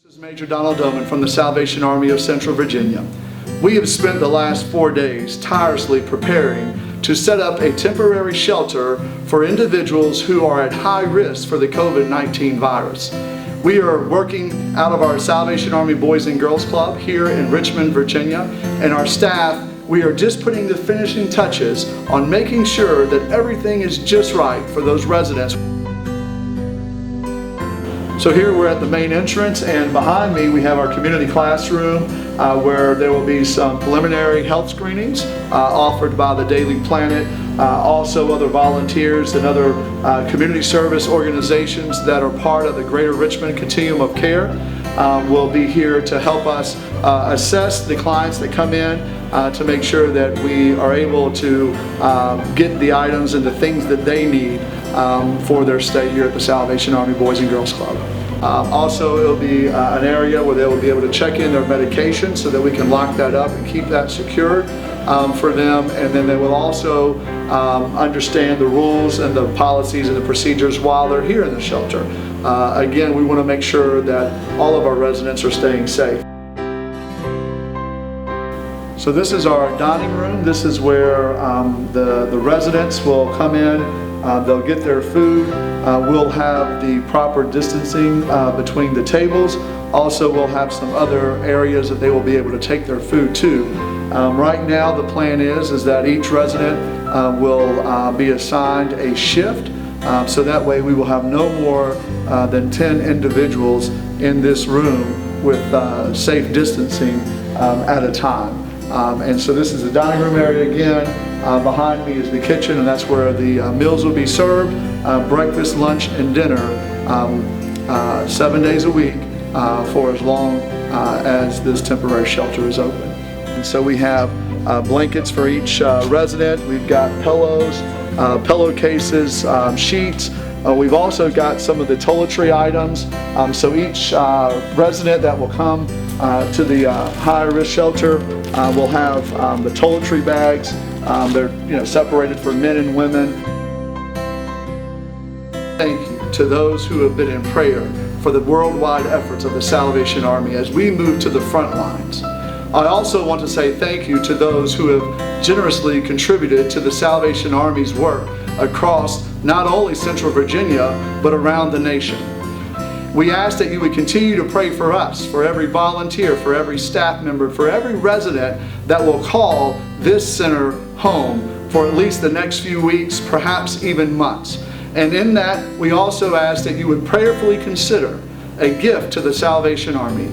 This is Major Donald Doman from the Salvation Army of Central Virginia. We have spent the last 4 days tirelessly preparing to set up a temporary shelter for individuals who are at high risk for the COVID-19 virus. We are working out of our Salvation Army Boys and Girls Club here in Richmond, Virginia, and our staff, we are just putting the finishing touches on making sure that everything is just right for those residents. So here we're at the main entrance, and behind me we have our community classroom where there will be some preliminary health screenings offered by the Daily Planet. Also other volunteers and other community service organizations that are part of the Greater Richmond Continuum of Care will be here to help us assess the clients that come in to make sure that we are able to get the items and the things that they need for their stay here at the Salvation Army Boys and Girls Club. Also, it will be an area where they will be able to check in their medication so that we can lock that up and keep that secured for them, and then they will also understand the rules and the policies and the procedures while they're here in the shelter. Again, we want to make sure that all of our residents are staying safe. So this is our dining room. This is where the residents will come in. They'll get their food. We'll have the proper distancing between the tables. Also, we'll have some other areas that they will be able to take their food to. Right now, the plan is that each resident will be assigned a shift. So that way we will have no more than 10 individuals in this room with safe distancing at a time. And so this is the dining room area again. Behind me is the kitchen, and that's where the meals will be served, breakfast, lunch, and dinner 7 days a week for as long as this temporary shelter is open. And so we have blankets for each resident. We've got pillows, pillowcases, sheets. We've also got some of the toiletry items. So each resident that will come to the high-risk shelter will have the toiletry bags. They're separated for men and women. Thank you to those who have been in prayer for the worldwide efforts of the Salvation Army as we move to the front lines. I also want to say thank you to those who have generously contributed to the Salvation Army's work across not only Central Virginia, but around the nation. We ask that you would continue to pray for us, for every volunteer, for every staff member, for every resident that will call this center home for at least the next few weeks, perhaps even months. And in that, we also ask that you would prayerfully consider a gift to the Salvation Army.